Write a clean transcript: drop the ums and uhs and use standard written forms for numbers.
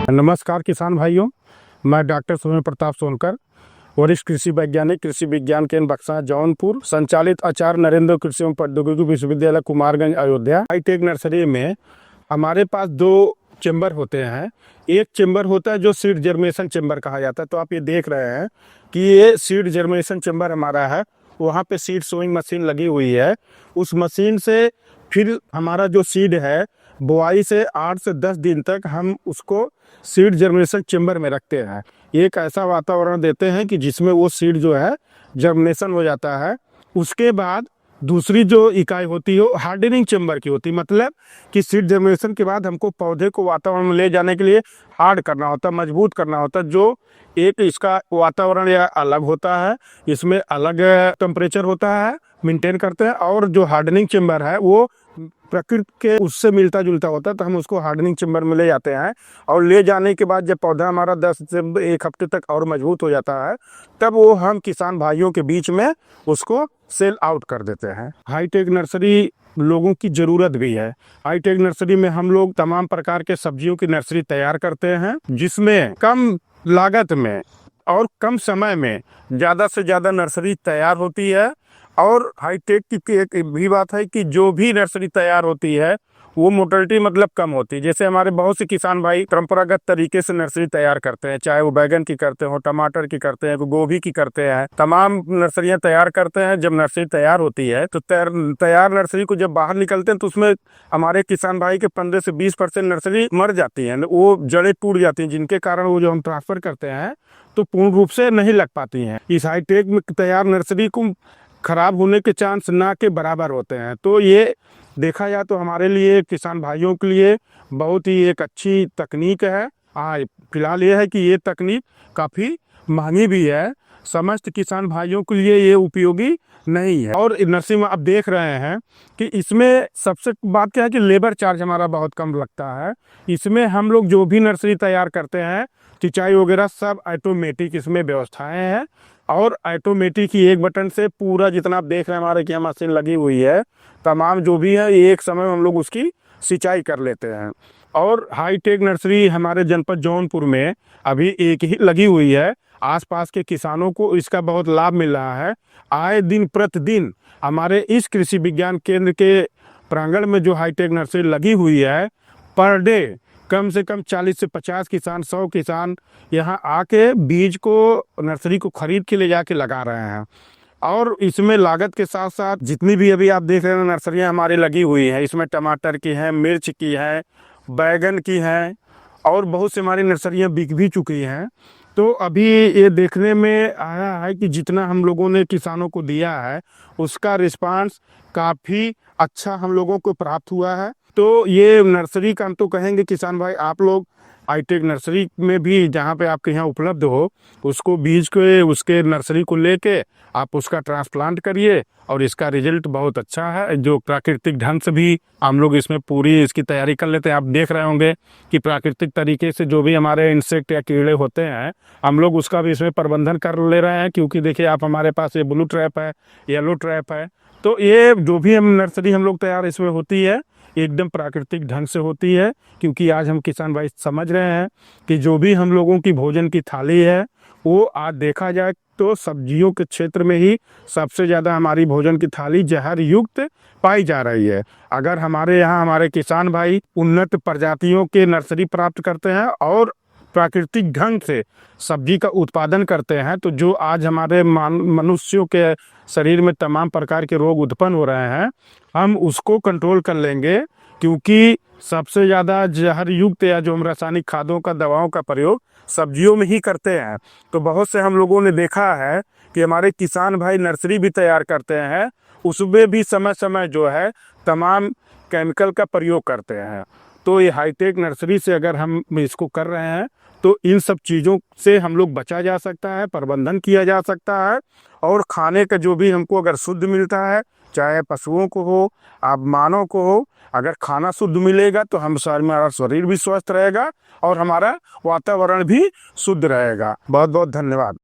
नमस्कार किसान भाइयों, मैं डॉक्टर सूर्य प्रताप सोनकर, वरिष्ठ कृषि वैज्ञानिक, कृषि विज्ञान केंद्र बक्सा जौनपुर, संचालित आचार्य नरेंद्र कृषि एवं प्रौद्योगिकी विश्वविद्यालय कुमारगंज अयोध्या। हाईटेक नर्सरी में हमारे पास दो चेंबर होते हैं। एक चेंबर होता है जो सीड जर्मिनेशन चेंबर कहा जाता है। तो आप ये देख रहे हैं कि ये सीड जर्मिनेशन चेंबर हमारा है। वहाँ पे सीड सोइंग मशीन लगी हुई है। उस मशीन से फिर हमारा जो सीड है बुआई से 8 से 10 दिन तक हम उसको सीड जर्मिनेशन चेंबर में रखते हैं। एक ऐसा वातावरण देते हैं कि जिसमें वो सीड जो है जर्मिनेशन हो जाता है। उसके बाद दूसरी जो इकाई होती है वो हार्डनिंग चेंबर की होती है। मतलब कि सीड जर्मिनेशन के बाद हमको पौधे को वातावरण में ले जाने के लिए हार्ड करना होता है, मजबूत करना होता है। जो एक इसका वातावरण या अलग होता है, इसमें अलग टेम्परेचर होता है, मेंटेन करते हैं। और जो हार्डनिंग चेंबर है वो प्रकृति के उससे मिलता जुलता होता है, तो हम उसको हार्डनिंग चेंबर में ले जाते हैं। और ले जाने के बाद जब पौधा हमारा 10 से 1 हफ्ते तक और मजबूत हो जाता है, तब वो हम किसान भाइयों के बीच में उसको सेल आउट कर देते हैं। हाईटेक नर्सरी लोगों की ज़रूरत भी है। हाईटेक नर्सरी में हम लोग तमाम प्रकार के सब्जियों की नर्सरी तैयार करते हैं, जिसमें कम लागत में और कम समय में ज़्यादा से ज़्यादा नर्सरी तैयार होती है। और हाईटेक की एक भी बात है कि जो भी नर्सरी तैयार होती है वो मोर्टेलिटी मतलब कम होती है। जैसे हमारे बहुत से किसान भाई परंपरागत तरीके से नर्सरी तैयार करते हैं, चाहे वो बैगन की करते हो, टमाटर की करते हैं, गोभी की करते हैं, तमाम नर्सरियां तैयार करते हैं। जब नर्सरी तैयार होती है तो तैयार नर्सरी को जब बाहर निकलते हैं तो उसमें हमारे किसान भाई के 15 से 20% नर्सरी मर जाती है, वो जड़ें टूट जाती हैं, जिनके कारण वो जो हम ट्रांसफर करते हैं तो पूर्ण रूप से नहीं लग पाती हैं। इस हाईटेक में तैयार नर्सरी को खराब होने के चांस ना के बराबर होते हैं। तो ये देखा जाए तो हमारे लिए, किसान भाइयों के लिए बहुत ही एक अच्छी तकनीक है। फिलहाल ये है कि ये तकनीक काफ़ी महंगी भी है, समस्त किसान भाइयों के लिए ये उपयोगी नहीं है। और नर्सरी में आप देख रहे हैं कि इसमें सबसे बात क्या है कि लेबर चार्ज हमारा बहुत कम लगता है। इसमें हम लोग जो भी नर्सरी तैयार करते हैं, सिंचाई वगैरह सब ऑटोमेटिक इसमें व्यवस्थाएं हैं। और ऑटोमेटिक ही एक बटन से पूरा जितना आप देख रहे हैं हमारे यहाँ मशीन लगी हुई है, तमाम जो भी है एक समय में हम लोग उसकी सिंचाई कर लेते हैं। और हाईटेक नर्सरी हमारे जनपद जौनपुर में अभी एक ही लगी हुई है। आसपास के किसानों को इसका बहुत लाभ मिल रहा है। आए दिन प्रतिदिन हमारे इस कृषि विज्ञान केंद्र के प्रांगण में जो हाईटेक नर्सरी लगी हुई है, पर डे कम से कम 40 से 50 किसान, 100 किसान यहाँ आके बीज को, नर्सरी को खरीद के ले जाके लगा रहे हैं। और इसमें लागत के साथ साथ जितनी भी अभी आप देख रहे हैं नर्सरियाँ हमारी लगी हुई हैं, इसमें टमाटर की है, मिर्च की है, बैगन की है, और बहुत सी हमारी नर्सरियाँ बिक भी चुकी हैं। तो अभी ये देखने में आया है कि जितना हम लोगों ने किसानों को दिया है उसका रिस्पांस काफ़ी अच्छा हम लोगों को प्राप्त हुआ है। तो ये नर्सरी का हम तो कहेंगे किसान भाई, आप लोग हाईटेक नर्सरी में भी जहाँ पे आपके यहाँ उपलब्ध हो, उसको बीज के उसके नर्सरी को लेके आप उसका ट्रांसप्लांट करिए। और इसका रिजल्ट बहुत अच्छा है। जो प्राकृतिक ढंग से भी हम लोग इसमें पूरी इसकी तैयारी कर लेते हैं। आप देख रहे होंगे कि प्राकृतिक तरीके से जो भी हमारे इंसेक्ट या कीड़े होते हैं, हम लोग उसका भी इसमें प्रबंधन कर ले रहे हैं। क्योंकि देखिए आप, हमारे पास ये ब्लू ट्रैप है, येलो ट्रैप है। तो ये जो भी हम नर्सरी हम लोग तैयार इसमें होती है एकदम प्राकृतिक ढंग से होती है। क्योंकि आज हम किसान भाई समझ रहे हैं कि जो भी हम लोगों की भोजन की थाली है वो आज देखा जाए तो सब्जियों के क्षेत्र में ही सबसे ज़्यादा हमारी भोजन की थाली जहर युक्त पाई जा रही है। अगर हमारे यहाँ हमारे किसान भाई उन्नत प्रजातियों के नर्सरी प्राप्त करते हैं और प्राकृतिक ढंग से सब्जी का उत्पादन करते हैं, तो जो आज हमारे मनुष्यों के शरीर में तमाम प्रकार के रोग उत्पन्न हो रहे हैं, हम उसको कंट्रोल कर लेंगे। क्योंकि सबसे ज़्यादा जहर युक्त या जो हम रासायनिक खादों का, दवाओं का प्रयोग सब्जियों में ही करते हैं। तो बहुत से हम लोगों ने देखा है कि हमारे किसान भाई नर्सरी भी तैयार करते हैं, उसमें भी समय समय जो है तमाम केमिकल का प्रयोग करते हैं। तो ये हाईटेक नर्सरी से अगर हम इसको कर रहे हैं तो इन सब चीज़ों से हम लोग बचा जा सकता है, प्रबंधन किया जा सकता है। और खाने का जो भी हमको अगर शुद्ध मिलता है, चाहे पशुओं को हो, आप मानव को हो, अगर खाना शुद्ध मिलेगा तो हमारा शरीर भी स्वस्थ रहेगा और हमारा वातावरण भी शुद्ध रहेगा। बहुत बहुत धन्यवाद।